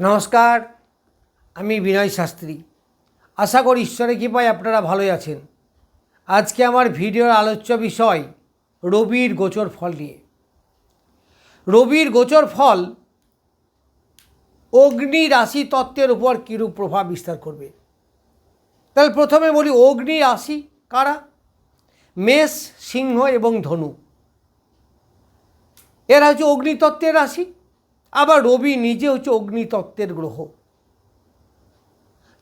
নমস্কার, আমি বিনয় শাস্ত্রী। আশা করি ঈশ্বরের কৃপায় আপনারা ভালোই আছেন। আজকে আমার ভিডিওর আলোচ্য বিষয় রবির গোচর ফল নিয়ে। রবির গোচর ফল অগ্নি রাশি তত্ত্বের উপর কীরূপ প্রভাব বিস্তার করবে। তাহলে প্রথমে বলি, অগ্নি রাশি কারা? মেষ, সিংহ এবং ধনু। এরা হচ্ছে অগ্নিতত্ত্বের রাশি। আবার রবি নিজে হচ্ছে অগ্নিতত্ত্বের গ্রহ।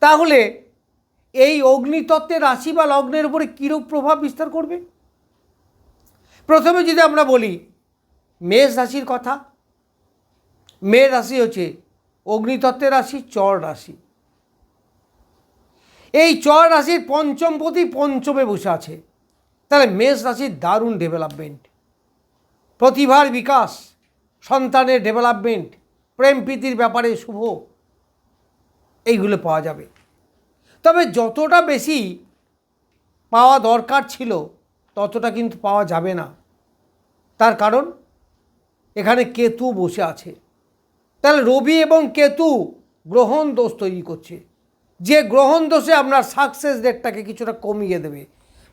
তাহলে এই অগ্নিতত্ত্বের রাশি বা লগ্নের উপরে কীরূপ প্রভাব বিস্তার করবে? প্রথমে যদি আমরা বলি মেষ রাশির কথা, মেষ রাশি হচ্ছে অগ্নিতত্ত্বের রাশি, চর রাশি। এই চর রাশির পঞ্চমপতি পঞ্চমে বসে আছে। তাহলে মেষ রাশির দারুণ ডেভেলপমেন্ট, প্রতিভার বিকাশ, সন্তানের ডেভেলপমেন্ট, প্রেম প্রীতির ব্যাপারে শুভ, এইগুলো পাওয়া যাবে। তবে যতটা বেশি পাওয়া দরকার ছিল ততটা কিন্তু পাওয়া যাবে না। তার কারণ এখানে কেতু বসে আছে। তাহলে রবি এবং কেতু গ্রহণ দোষ তৈরি করছে, যে গ্রহণ দোষে আপনার সাকসেস রেটটাকে কিছুটা কমিয়ে দেবে।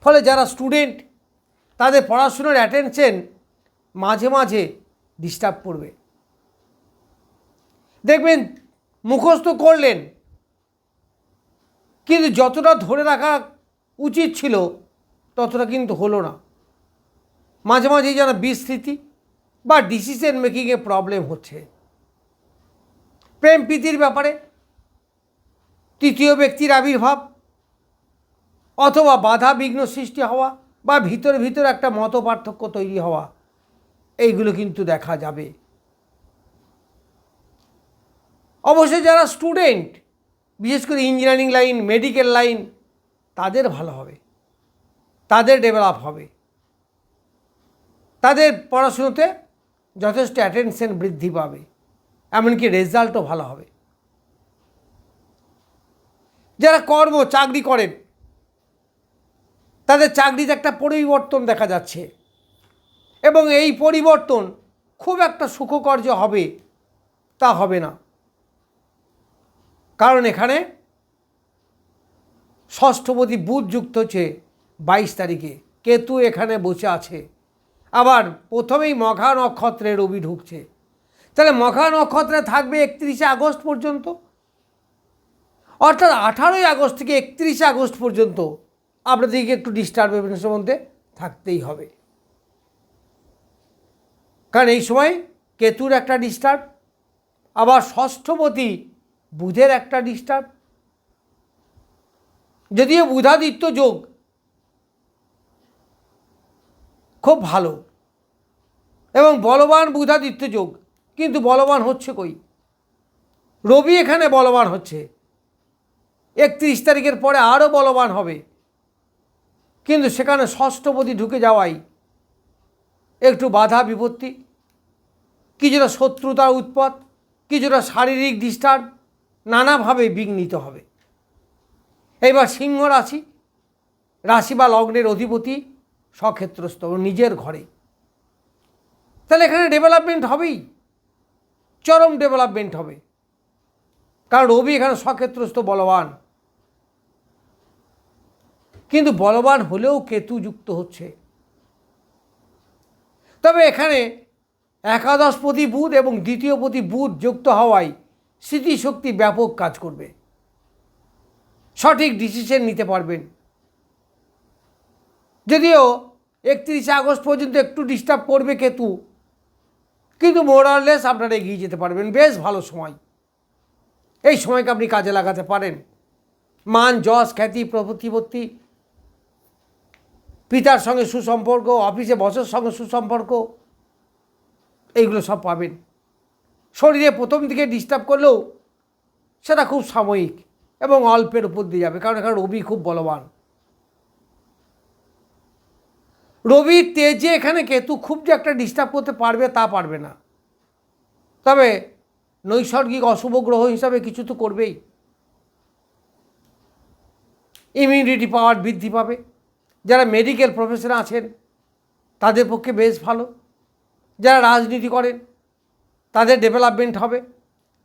ফলে যারা স্টুডেন্ট, তাদের পড়াশুনোর অ্যাটেনশন মাঝে মাঝে ডিস্টার্ব করবে। দেখবেন মুখস্থ করলেন, কিন্তু যতটা ধরে রাখা উচিত ছিল ততটা কিন্তু হলো না। মাঝে মাঝেই যেন বিস্মৃতি বা ডিসিশন মেকিংয়ে প্রবলেম হচ্ছে। প্রেম প্রীতির ব্যাপারে তৃতীয় ব্যক্তির আবির্ভাব অথবা বাধা বিঘ্ন সৃষ্টি হওয়া বা ভিতরে ভিতরে একটা মত পার্থক্য তৈরি হওয়া, এইগুলো কিন্তু দেখা যাবে। অবশ্যই যারা স্টুডেন্ট, বিশেষ করে ইঞ্জিনিয়ারিং লাইন, মেডিকেল লাইন, তাদের ভালো হবে, তাদের ডেভেলপ হবে, তাদের পড়াশুনোতে যথেষ্ট অ্যাটেনশন বৃদ্ধি পাবে, এমনকি রেজাল্টও ভালো হবে। যারা চাকরি করেন, তাদের চাকরিতে একটা পরিবর্তন দেখা যাচ্ছে এবং এই পরিবর্তন খুব একটা সুখকর যে হবে তা হবে না। কারণ এখানে ষষ্ঠপতি বুধ যুক্ত হচ্ছে 22 তারিখে, কেতু এখানে বসে আছে। আবার প্রথমেই মঘা নক্ষত্রে রবি ঢুকছে। তাহলে মঘা নক্ষত্রে থাকবে 31শে আগস্ট পর্যন্ত, অর্থাৎ 18ই আগস্ট থেকে 31শে আগস্ট পর্যন্ত আপনাদেরকে একটু ডিস্টার্বেন্সের মধ্যে থাকতেই হবে। কারণ এই সময় কেতুর একটা ডিস্টার্ব, আবার ষষ্ঠপতি বুধের একটা ডিস্টার্ব। যদিও বুধাদিত্য যোগ খুব ভালো এবং বলবান বুধাদিত্য যোগ, কিন্তু বলবান হচ্ছে কই? রবি এখানে বলবান হচ্ছে, 31 তারিখের পরে আরও বলবান হবে, কিন্তু সেখানে ষষ্ঠপতি ঢুকে যাওয়াই একটু বাধা বিপত্তি, কিছুটা শত্রুতার উৎপাত, কিছুটা শারীরিক ডিস্টার্ব, নানাভাবে বিঘ্নিত হবে। এবার সিংহ রাশি, রাশি বা লগ্নের অধিপতি স্বক্ষেত্রস্থ, নিজের ঘরে। তাহলে এখানে ডেভেলপমেন্ট হবেই, চরম ডেভেলপমেন্ট হবে, কারণ রবি এখানে স্বক্ষেত্রস্থ বলবান। কিন্তু বলবান হলেও কেতু যুক্ত হচ্ছে। তবে এখানে একাদশপতি বুধ এবং দ্বিতীয়পতি বুধ যুক্ত হওয়ায় স্মৃতিশক্তি ব্যাপক কাজ করবে, সঠিক ডিসিশন নিতে পারবেন। যদিও 31শে আগস্ট পর্যন্ত একটু ডিস্টার্ব করবে কেতু, কিন্তু মোরাললেস আপনারা এগিয়ে যেতে পারবেন। বেশ ভালো সময়, এই সময়কে আপনি কাজে লাগাতে পারেন। মান, যশ, খ্যাতি, প্রতিপত্তি, পিতার সঙ্গে সুসম্পর্ক, অফিসে বসের সঙ্গে সুসম্পর্ক, এইগুলো সব পাবেন। শরীরে প্রথম দিকে ডিস্টার্ব করলেও সেটা খুব সাময়িক এবং অল্পের উপর দিয়ে যাবে, কারণ এখানে রবি খুব বলবান। রবির তেজে এখানে কেতু খুব যে একটা ডিস্টার্ব করতে পারবে তা পারবে না। তবে নৈসর্গিক অশুভ গ্রহ হিসাবে কিছু তো করবেই। ইমিউনিটি পাওয়ার বৃদ্ধি পাবে। যারা মেডিকেল প্রফেশনে আছেন তাদের পক্ষে বেশ ভালো। যারা রাজনীতি করেন তাদের ডেভেলপমেন্ট হবে।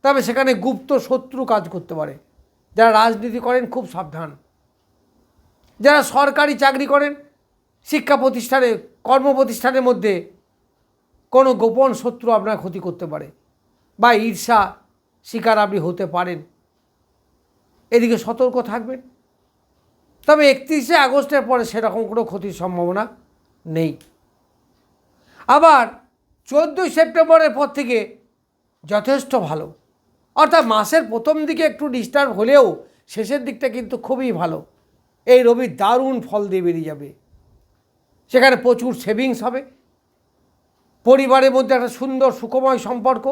তবে সেখানে গুপ্ত শত্রু কাজ করতে পারে। যারা রাজনীতি করেন খুব সাবধান। যারা সরকারি চাকরি করেন, শিক্ষা প্রতিষ্ঠানে, কর্মপ্রতিষ্ঠানের মধ্যে কোনো গোপন শত্রু আপনার ক্ষতি করতে পারে বা ঈর্ষা শিকার আপনি হতে পারেন, এদিকে সতর্ক থাকবেন। তবে 31শে আগস্টের পরে সেরকম কোনো ক্ষতির সম্ভাবনা নেই। আবার 14ই সেপ্টেম্বরের পর থেকে যথেষ্ট ভালো, অর্থাৎ মাসের প্রথম দিকে একটু ডিস্টার্ব হলেও শেষের দিকটা কিন্তু খুবই ভালো। এই রবি দারুণ ফল দিয়ে বেরিয়ে যাবে। সেখানে প্রচুর সেভিংস হবে, পরিবারের মধ্যে একটা সুন্দর সুখময় সম্পর্ক,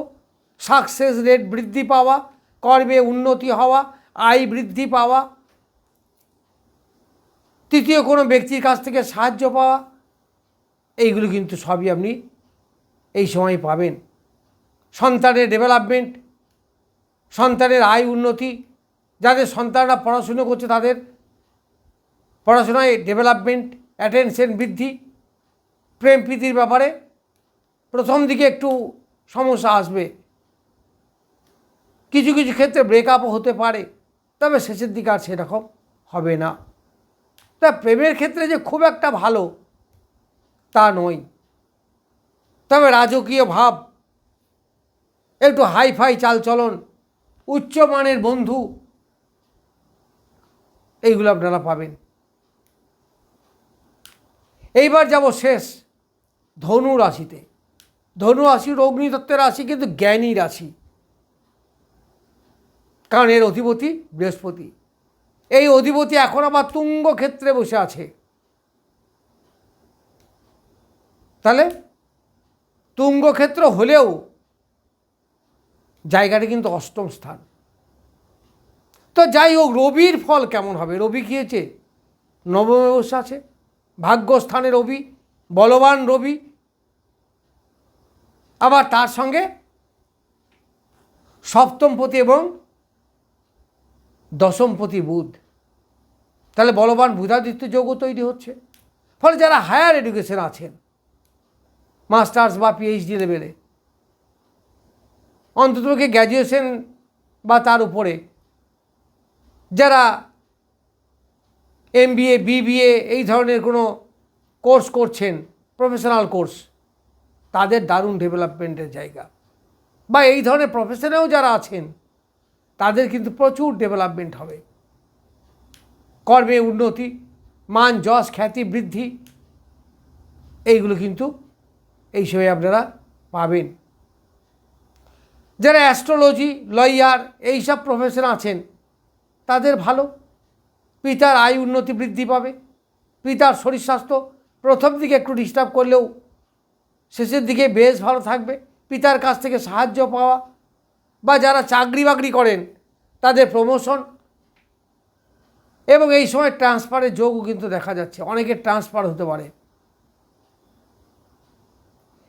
সাকসেস রেট বৃদ্ধি পাওয়া, কর্মে উন্নতি হওয়া, আয় বৃদ্ধি পাওয়া, তৃতীয় কোনো ব্যক্তির কাছ থেকে সাহায্য পাওয়া, এইগুলো কিন্তু সবই আপনি এই সময় পাবেন। সন্তানের ডেভেলপমেন্ট, সন্তানের আয় উন্নতি, যাদের সন্তানরা পড়াশুনো করছে তাদের পড়াশোনায় ডেভেলপমেন্ট, অ্যাটেনশন বৃদ্ধি। প্রেম প্রীতির ব্যাপারে প্রথম দিকে একটু সমস্যা আসবে, কিছু কিছু ক্ষেত্রে ব্রেকআপও হতে পারে, তবে শেষের দিকে আর সেরকম হবে না। তা প্রেমের ক্ষেত্রে যে খুব একটা ভালো তা নয়, তবে রাজকীয় ভাব, একটু হাইফাই চালচলন, উচ্চমানের বন্ধু, এইগুলো আপনারা পাবেন। এইবার যাব শেষ ধনু রাশিতে। ধনু রাশি অগ্নিতত্ত্বের রাশি, কিন্তু জ্ঞানী রাশি, কারণ এর অধিপতি বৃহস্পতি। এই অধিপতি এখন আবার তুঙ্গ ক্ষেত্রে বসে আছে। তাহলে তুঙ্গ ক্ষেত্র হলেও জায়গাটা কিন্তু অষ্টম স্থান। তো যাই হোক, রবির ফল কেমন হবে? রবি কী হয়েছে? নবমে বসে আছে, ভাগ্যস্থানে রবি, বলবান রবি, আবার তার সঙ্গে সপ্তমপতি এবং দশমপতি বুধ। তাহলে বলবান বুধাদিত্য যোগও তৈরি হচ্ছে। ফলে যারা হায়ার এডুকেশন আছেন, মাস্টার্স বা পিএইচডি লেভেলে, অন্ততপক্ষে গ্র্যাজুয়েশন বা তার উপরে, যারা এমবিএ বিবিএ এই ধরনের কোনো কোর্স করছেন, প্রফেশনাল কোর্স, তাদের দারুণ ডেভেলপমেন্টের জায়গা। বা এই ধরনের প্রফেশনেও যারা আছেন তাদের কিন্তু প্রচুর ডেভেলপমেন্ট হবে, কর্মে উন্নতি, মান যশ খ্যাতি বৃদ্ধি, এইগুলো কিন্তু এই সময় আপনারা পাবেন। যারা অ্যাস্ট্রোলজি, লয়ার এইসব প্রফেশন আছেন তাদের ভালো, পিতার আয় উন্নতি বৃদ্ধি পাবে। পিতার শরীর স্বাস্থ্য প্রথম দিকে একটু ডিস্টার্ব করলেও শেষের দিকে বেশ ভালো থাকবে। পিতার কাছ থেকে সাহায্য পাওয়া, বা যারা চাকরি বাকরি করেন তাদের প্রমোশন, এবং এই সময় ট্রান্সফারের যোগও কিন্তু দেখা যাচ্ছে। অনেকের ট্রান্সফার হতে পারে,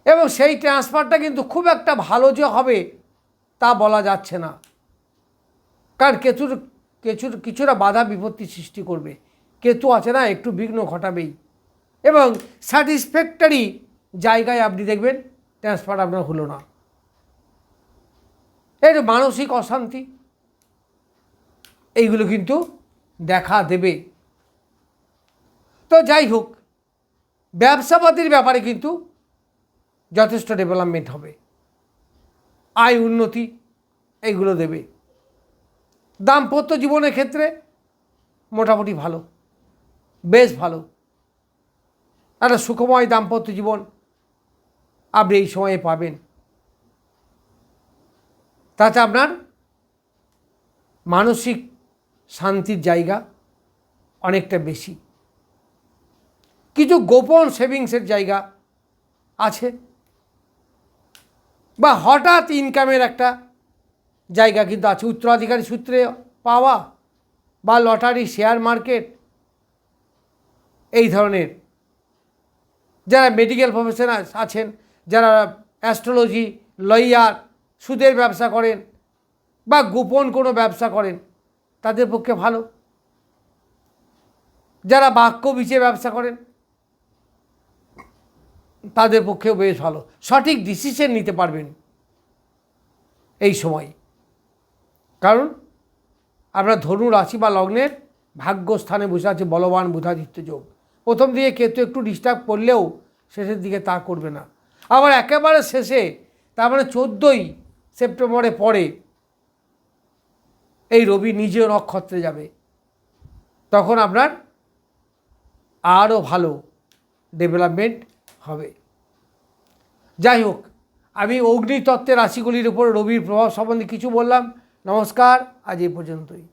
এবং সেই ট্রান্সফারটা কিন্তু খুব একটা ভালো যে হবে তা বলা যাচ্ছে না, কারণ কিছুটা বাধা বিপত্তি সৃষ্টি করবে। কেতু আছে না, একটু বিঘ্ন ঘটাবেই, এবং স্যাটিসফ্যাক্টরি জায়গায় আপনি দেখবেন ট্রান্সফার আপনার হলো না, এর মানসিক অশান্তি এইগুলো কিন্তু দেখা দেবে। তো যাই হোক, ব্যবসাপাতির ব্যাপারে কিন্তু যথেষ্ট ডেভেলপমেন্ট হবে, আয় উন্নতি এইগুলো দেবে। দাম্পত্য জীবনের ক্ষেত্রে মোটামুটি ভালো, বেশ ভালো, একটা সুখময় দাম্পত্য জীবন আপনি এই সময়ে পাবেন। তাতে আপনার মানসিক শান্তির জায়গা অনেকটা বেশি। কিছু গোপন সেভিংসের জায়গা আছে, বা হঠাৎ ইনকামের একটা জায়গা কিন্তু আছে, উত্তরাধিকারী সূত্রে পাওয়া, বা লটারি, শেয়ার মার্কেট, এই ধরনের। যারা মেডিকেল প্রফেশন আছেন, যারা অ্যাস্ট্রোলজি, লয়ার, সুদের ব্যবসা করেন বা গোপন কোনো ব্যবসা করেন তাদের পক্ষে ভালো। যারা বাক্য বিচে ব্যবসা করেন তাদের পক্ষেও বেশ ভালো, সঠিক ডিসিশন নিতে পারবেন এই সময়। কারণ আপনার ধনু রাশি বা লগ্নের ভাগ্যস্থানে বসে আছে বলবান বুধাদিত্য যোগ। প্রথম দিকে কেতু একটু ডিস্টার্ব করলেও শেষের দিকে তা করবে না। আবার একেবারে শেষে, তার মানে 14ই সেপ্টেম্বরে পরে এই রবি নিজেও নক্ষত্রে যাবে, তখন আপনার আরও ভালো ডেভেলপমেন্ট হবে। যাই হোক, আমি অগ্নিতত্ত্বের রাশিগুলির উপর রবির প্রভাব সম্বন্ধে কিছু বললাম। নমস্কার, আজ এই পর্যন্তই।